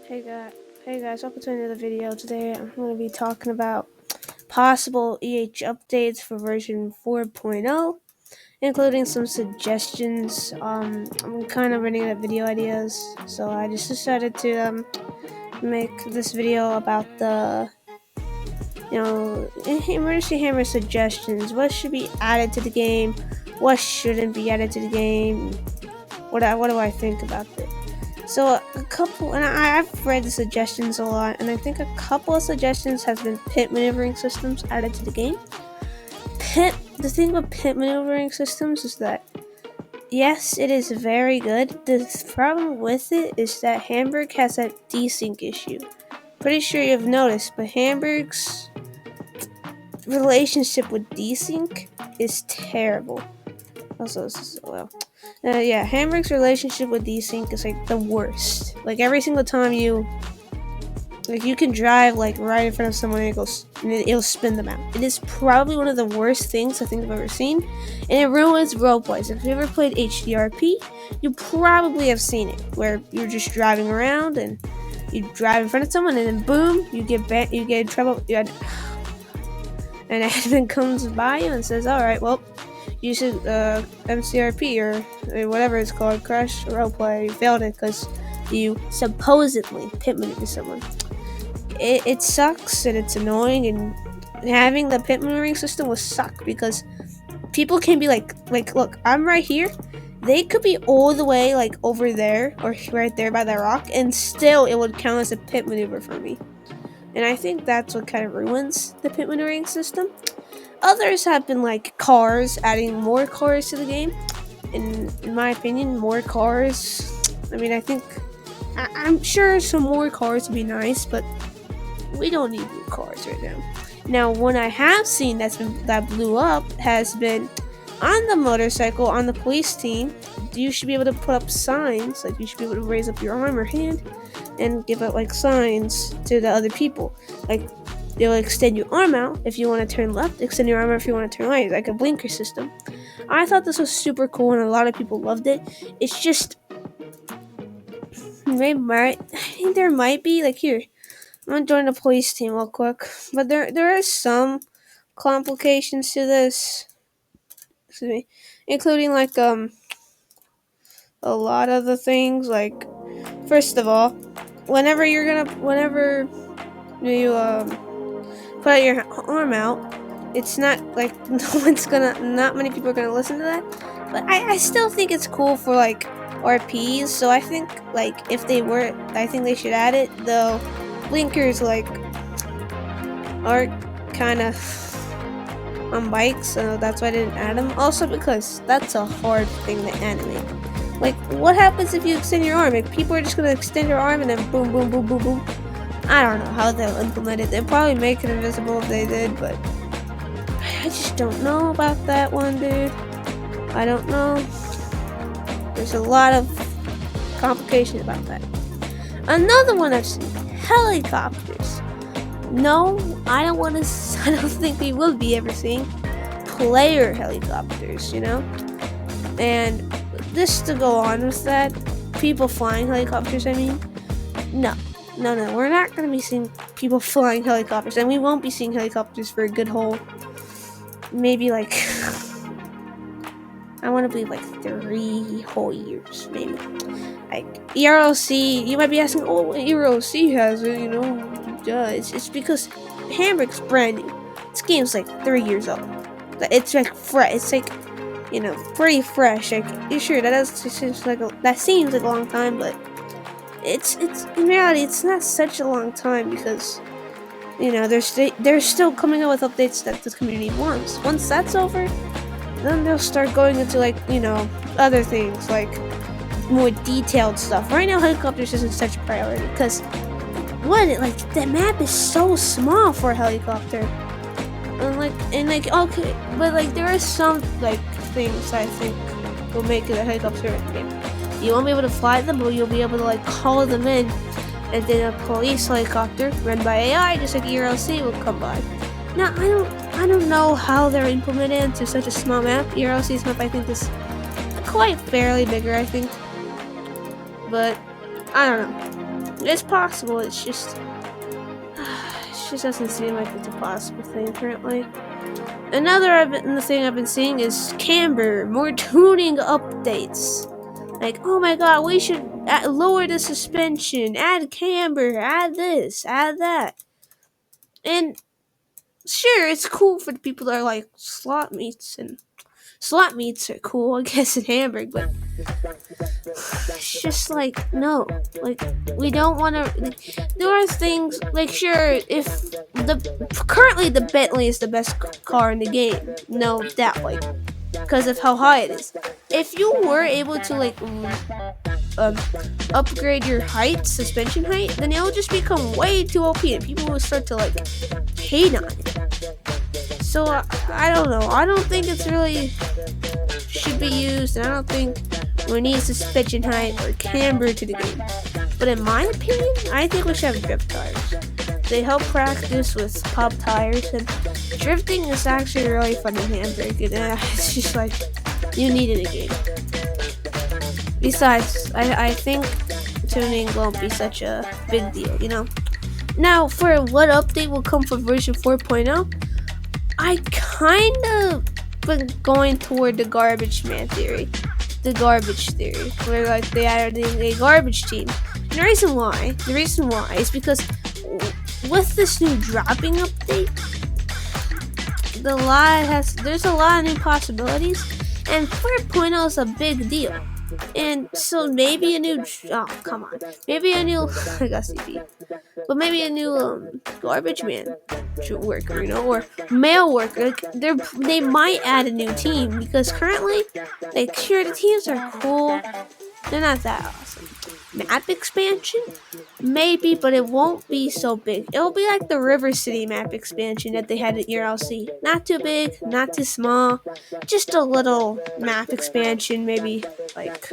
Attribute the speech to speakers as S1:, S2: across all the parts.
S1: Hey guys, welcome to another video. Today I'm going to be talking about possible EH updates for version 4.0, including some suggestions. I'm kind of running out of video ideas, so I just decided to make this video about the emergency hammer suggestions. What should be added to the game? What shouldn't be added to the game? What do I think about it? So a couple, and I've read the suggestions a lot, and I think a couple of suggestions has been pit maneuvering systems added to the game. The thing with pit maneuvering systems is that, yes, it is very good. The problem with it is that Hamburg has that desync issue. Pretty sure you've noticed, but Hamburg's relationship with desync is terrible. Also, Hamburg's relationship with desync is like the worst. Like every single time you can drive like right in front of someone and it'll spin them out. It is probably one of the worst things I think I've ever seen, and it ruins roleplays. If you ever played HDRP, you probably have seen it, where you're just driving around and you drive in front of someone and then boom, you get in trouble. And an admin comes by you and says, "All right, well, you should MCRP or whatever it's called, crash roleplay. You failed it because you supposedly pit maneuvered someone." It sucks and it's annoying, and having the pit maneuvering system will suck because people can be like, look, I'm right here. They could be all the way like over there or right there by the rock, and still it would count as a pit maneuver for me. And I think that's what kind of ruins the pit maneuvering system. Others have been like cars, adding more cars to the game. In my opinion, more cars. I mean, I'm sure some more cars would be nice, but we don't need new cars right now. Now, one I have seen that blew up has been on the motorcycle on the police team. You should be able to put up signs, like you should be able to raise up your arm or hand and give out like signs to the other people. Like they'll extend your arm out if you want to turn left, extend your arm out if you want to turn right, like a blinker system. I thought this was super cool and a lot of people loved it. It's just I think there might be like here. I'm gonna join the police team real quick, but there is some complications to this. Excuse me, including like a lot of the things. Like first of all, whenever you put out your arm out, it's not like not many people are gonna listen to that. But I still think it's cool for like RPs. So I think like if they were, I think they should add it though. Blinkers like are kind of on bikes, so that's why I didn't add them. Also because that's a hard thing to animate. Like what happens if you extend your arm? Like people are just gonna extend your arm and then boom boom boom boom boom. I don't know how they'll implement it. They'll probably make it invisible if they did, but I just don't know about that one, dude. I don't know. There's a lot of complications about that. Another one I've seen. Helicopters. No, I don't think we will be ever seeing player helicopters, And just to go on with that, people flying helicopters, no, we're not going to be seeing people flying helicopters, and we won't be seeing helicopters for a good whole, maybe like, I want to believe like 3 whole years, maybe. Like ERLC, you might be asking, oh, what ERLC has it, it's because Hamburg's brand new. This game's like 3 years old. It's like fresh. It's like, pretty fresh. Like, sure that seems like a long time, but it's in reality it's not such a long time because they're still coming out with updates that the community wants. Once that's over, then they'll start going into like other things like more detailed stuff. Right now, helicopters isn't such a priority because that map is so small for a helicopter. Okay, but there are some things I think will make it a helicopter game. You won't be able to fly them, but you'll be able to call them in, and then a police helicopter run by AI, just like ERLC, will come by. Now I don't know how they're implemented into such a small map. ERLC's map I think is quite fairly bigger, I think. But I don't know. It's possible. It's just it just doesn't seem like it's a possible thing currently. The thing I've been seeing is camber, more tuning updates. Like, oh my god, we should lower the suspension, add camber, add this, add that. And sure, it's cool for the people that are like slot meets, and slot meets are cool, I guess, in Hamburg, but it's just like, no. Like, we don't want to. There are things, like, sure, if currently the Bentley is the best car in the game, no doubt, like, because of how high it is. If you were able to, like, upgrade your suspension height, then it will just become way too OP, and people will start to, like, hate on it. So, I don't know. I don't think it's really should be used, and I don't think we need suspension height or camber to the game. But in my opinion, I think we should have drift tires. They help practice with pop tires, and drifting is actually really fun in Hamburg, and it's just like, you need it in a game. Besides, I think tuning won't be such a big deal, you know? Now, for what update will come for version 4.0, I kind of been going toward the garbage man theory. The garbage theory, where like they added a garbage team. And the reason why is because with this new dropping update, there's a lot of new possibilities, and 4.0 is a big deal. And so maybe a new I got CP, but maybe a new garbage man worker, you know, or mail worker. Like, they might add a new team, because currently, like, sure, the teams are cool, they're not that awesome. Map expansion, maybe, but it won't be so big. It'll be like the River City map expansion that they had at ERLC. Not too big, not too small, just a little map expansion, maybe like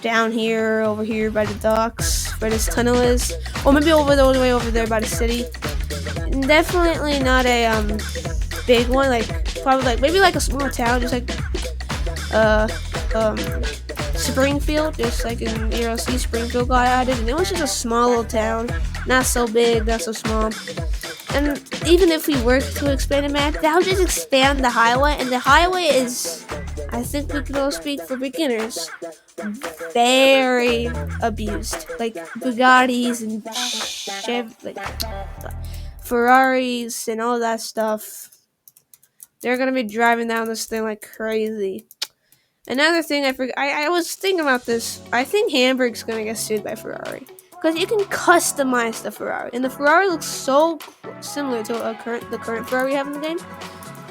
S1: down here, over here by the docks, where this tunnel is, or maybe all the way over there by the city. Definitely not a big one, like probably like maybe like a small town, just like Springfield, just like in ERLC. Springfield got added, and it was just a small little town, not so big, not so small. And even if we were to expand the map, that would just expand the highway, and the highway is, I think we can all speak for beginners, very abused. Like Bugattis and like Ferraris and all that stuff. They're gonna be driving down this thing like crazy. Another thing I was thinking about this. I think Hamburg's gonna get sued by Ferrari, because you can customize the Ferrari, and the Ferrari looks so similar to the current Ferrari we have in the game.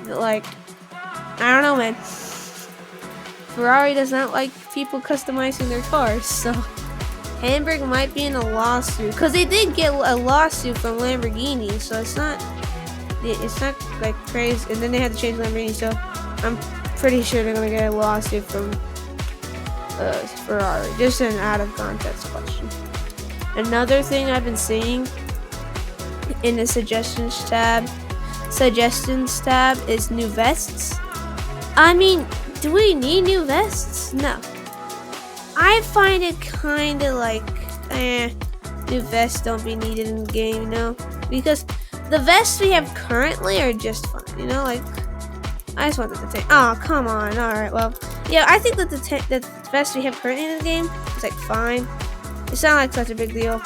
S1: Like, I don't know, man. Ferrari does not like people customizing their cars, so Hamburg might be in a lawsuit, because they did get a lawsuit from Lamborghini, so it's not like crazy. And then they had to change Lamborghini, so I'm pretty sure they're gonna get a lawsuit from Ferrari. Just an out of context question. Another thing I've been seeing in the suggestions tab is new vests. I mean, do we need new vests? No. I find it kind of like, new vests don't be needed in the game, you know? Because the vests we have currently are just fine, you know? Like, I just wanted to take. Oh, come on. Alright, well. Yeah, I think that the vest we have currently in the game is, like, fine. It's not, like, such a big deal.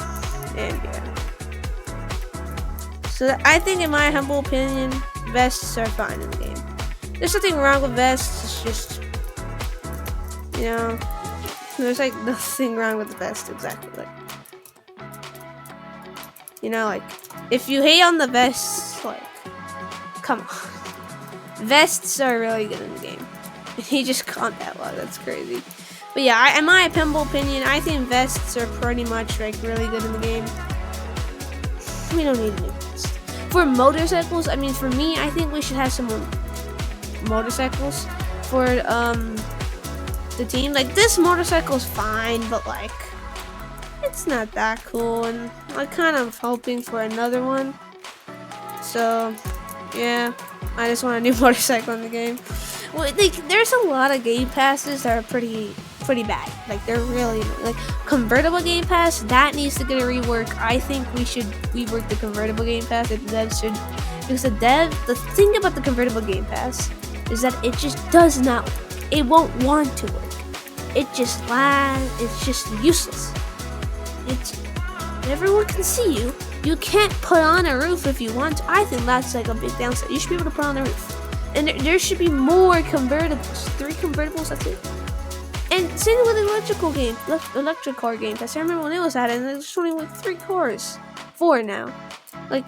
S1: And, yeah. So, I think, in my humble opinion, vests are fine in the game. There's nothing wrong with vests. It's just, you know, there's, like, nothing wrong with the vest, exactly. Like, you know, like, if you hate on the vests, like, come on. Vests are really good in the game. He just caught that one. That's crazy. But yeah, in my humble opinion, I think vests are pretty much like really good in the game. We don't need a new vest. For motorcycles, I mean, for me, I think we should have some motorcycles for the team. Like, this motorcycle's fine, but like, it's not that cool, and I'm kind of hoping for another one. So yeah, I just want a new motorcycle in the game. Well, there's a lot of game passes that are pretty pretty bad. Like they're really like convertible Game Pass. That needs to get a rework. I think we should rework the convertible Game Pass. The devs should, because the thing about the convertible Game Pass is that it just does not. It won't want to work. It just lags. It's just useless. It's everyone can see you. You can't put on a roof if you want to. I think that's like a big downside. You should be able to put on a roof. And there should be more convertibles. 3 convertibles, that's it. And same with the electric car game. I remember when it was at it, and there's only like 3 cars. 4 now. Like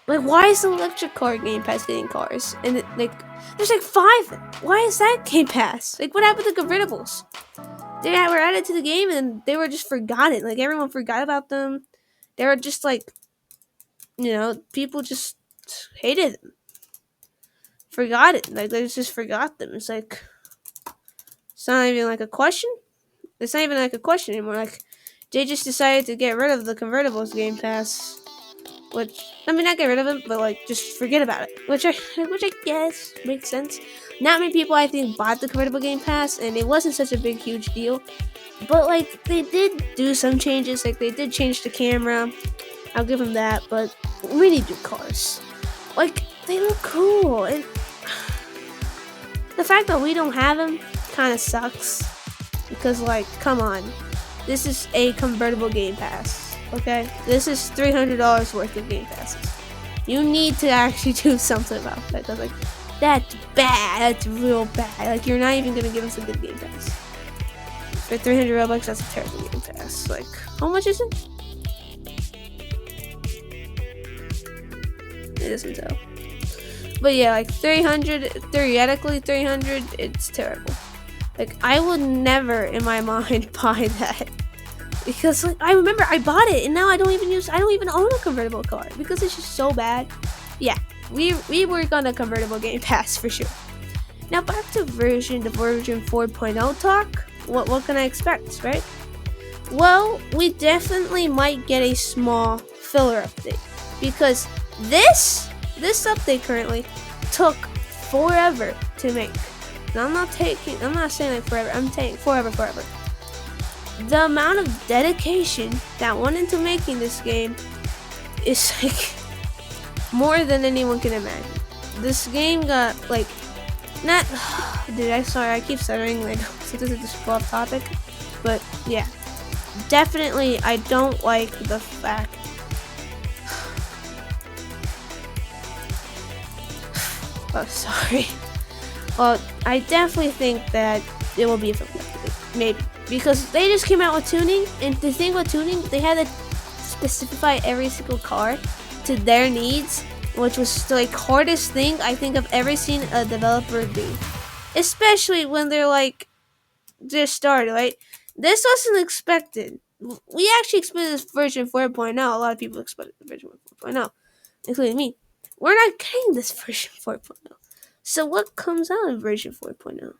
S1: why is the electric car Game Pass getting cars? And there's like 5. Why is that Game Pass? Like what happened to convertibles? They were added to the game and they were just forgotten. Like everyone forgot about them. They were just like, people just hated them. Forgot it. Like they just forgot them. It's like it's not even like a question. It's not even like a question anymore. Like they just decided to get rid of the convertibles Game Pass. Which I mean, not get rid of it, but like just forget about it. Which I guess makes sense. Not many people I think bought the convertible Game Pass, and it wasn't such a big huge deal. But like they did do some changes. Like they did change the camera. I'll give them that. But we need new cars. Like they look cool. And the fact that we don't have them kind of sucks. Because like, come on, this is a convertible Game Pass. Okay, this is $300 worth of Game Passes. You need to actually do something about that. Cause like, that's bad. That's real bad. Like, you're not even gonna give us a good Game Pass for 300 Robux. That's a terrible Game Pass. Like, how much is it? It doesn't tell. But yeah, like 300. Theoretically, 300. It's terrible. Like, I would never in my mind buy that. Because like, I remember I bought it and now I don't even own a convertible car because it's just so bad. Yeah, we work on a convertible Game Pass for sure. Now back to the version 4.0 talk. What can I expect, right? Well, we definitely might get a small filler update because this update currently took forever to make. Now, I'm not saying like forever. I'm saying forever. The amount of dedication that went into making this game is like more than anyone can imagine. This game got like sorry, I keep stuttering like so this is just off topic. But yeah. Definitely I don't like the fact oh sorry. Well, I definitely think that it will be a film update. Maybe. Because they just came out with tuning, and the thing with tuning, they had to specify every single car to their needs, which was the like hardest thing I think I've ever seen a developer do. Especially when they're like just started, right? This wasn't expected. We actually expected this version 4.0. A lot of people expected the version 4.0, including me. We're not getting this version 4.0. So what comes out in version 4.0?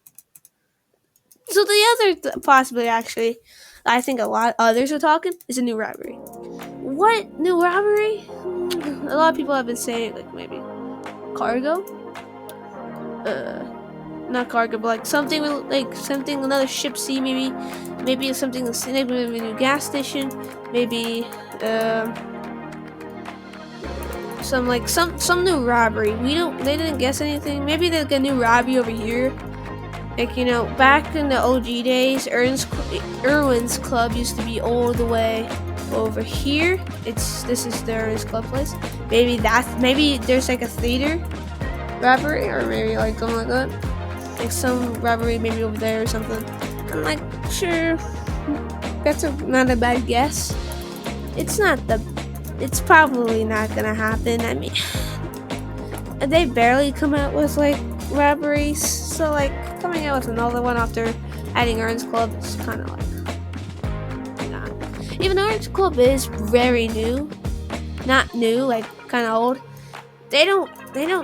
S1: So the other possibly actually, I think a lot of others are talking, is a new robbery. What new robbery? A lot of people have been saying like maybe cargo. Not cargo, but like something another ship sea maybe something like a new gas station, maybe some new robbery. They didn't guess anything. Maybe there's a new robbery over here. Like, back in the OG days, Irwin's Club used to be all the way over here. This is the Irwin's Club place. Maybe there's like a theater robbery, or maybe like something like that. Like some robbery maybe over there or something. I'm like, sure, that's not a bad guess. It's probably not gonna happen. I mean, they barely come out with like robberies, so like coming out with another one after adding Orange Club is kind of like, nah. Even Orange Club is very new, not new, like kind of old. They don't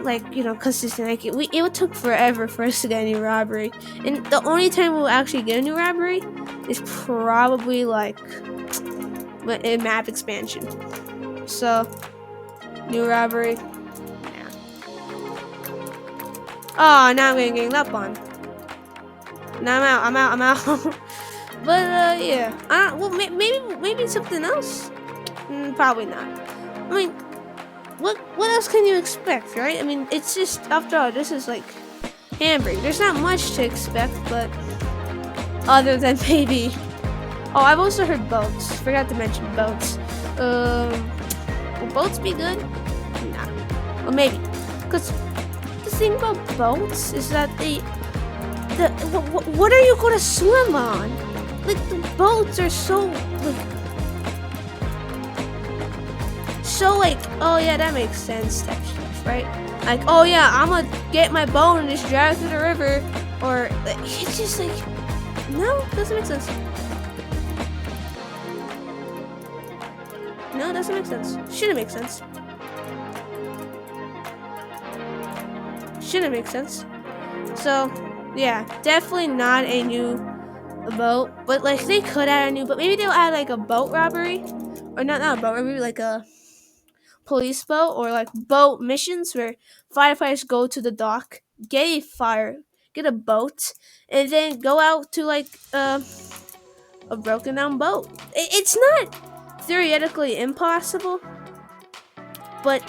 S1: like consistent. Like it took forever for us to get a new robbery, and the only time we'll actually get a new robbery is probably like a map expansion. So new robbery. Oh, now I'm getting up on. Now I'm out. But yeah, well, maybe something else. Probably not. I mean, what else can you expect, right? I mean, it's just after all, this is like Hamburg. There's not much to expect, but other than maybe. Oh, I've also heard boats. Forgot to mention boats. Will boats be good? Nah. Or maybe, because the thing about boats is that what are you gonna swim on? Like the boats are so like oh yeah, that makes sense type stuff, right? Like, oh yeah, I'm gonna get my boat and just drive through the river, or like, it's just like no, doesn't make sense. No, it doesn't make sense. Shouldn't make sense. Shouldn't make sense. So yeah, definitely not a new boat, but like they could add a new boat. Maybe they'll add like a boat robbery, or not a boat robbery, like a police boat, or like boat missions where firefighters go to the dock, get a boat, and then go out to like a broken down boat. It's not theoretically impossible, but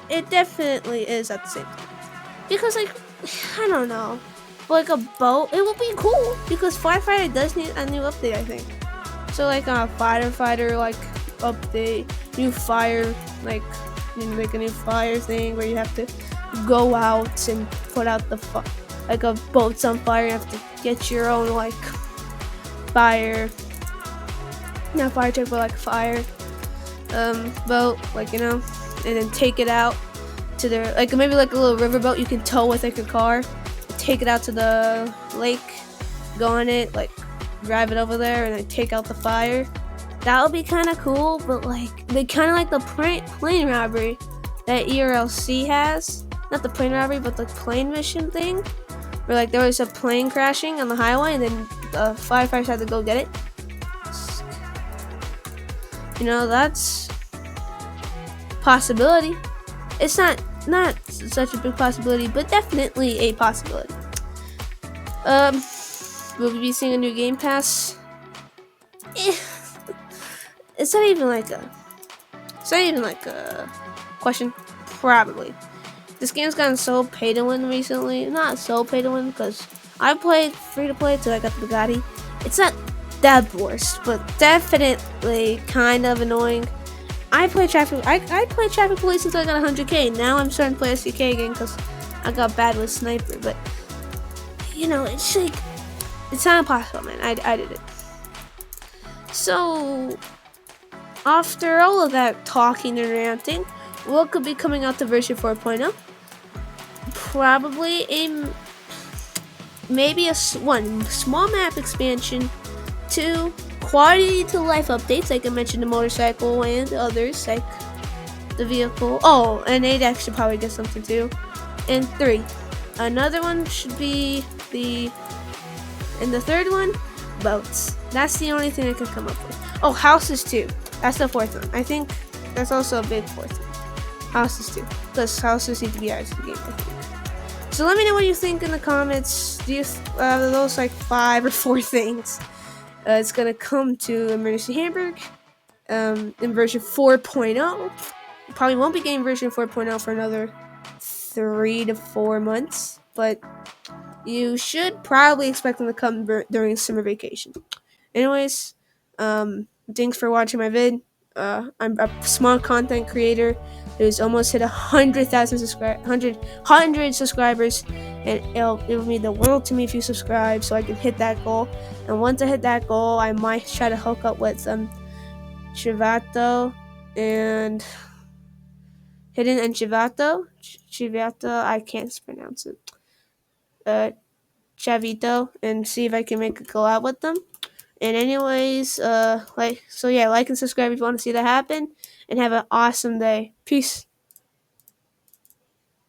S1: it definitely is at the same time. Because like I don't know, like a boat, it would be cool because firefighter does need a new update, I think. So like a firefighter like update, new fire, like like a new fire thing where you have to go out and put out like a boat's on fire. You have to get your own like fire, not fire truck, but like fire boat, like and then take it out to the like maybe like a little riverboat you can tow with like a car, take it out to the lake, go on it, like drive it over there, and then take out the fire. That would be kind of cool, but like they kind of like the plane robbery that ERLC has. Not the plane robbery, but the plane mission thing, where like there was a plane crashing on the highway, and then the firefighters had to go get it. That's possibility. It's not such a big possibility, but definitely a possibility. Will we be seeing a new Game Pass? It's not even like a question. Probably. This game's gotten so pay to win recently. Not so pay to win because I played free to play till I got the Bugatti. It's not that worse, but definitely kind of annoying. I played Traffic Police until I got 100k. Now I'm starting to play SDK again because I got bad with Sniper. But it's like it's not impossible, man. I did it. So after all of that talking and ranting, what could be coming out to version 4.0? Probably maybe one small map expansion, 2 quality to life updates, like I mentioned, the motorcycle and others, like the vehicle. Oh, and 8 should probably get something too. And 3, another one should be and the third one, boats. That's the only thing I could come up with. Oh, houses too. That's the 4th one. I think that's also a big 4th one. Houses too, because houses need to be added to the game, I think. So let me know what you think in the comments. Do you those like 5 or 4 things? It's gonna come to Emergency Hamburg in version 4.0. Probably won't be getting version 4.0 for another 3 to 4 months, but you should probably expect them to come during summer vacation. Anyways, thanks for watching my vid. I'm a small content creator who's almost hit 100,000 subscribers, and it'll mean the world to me if you subscribe, so I can hit that goal. And once I hit that goal, I might try to hook up with Chivato and Hidden and Chivato. I can't pronounce it. Chavito, and see if I can make a collab with them. And anyways, like and subscribe if you want to see that happen, and have an awesome day. Peace.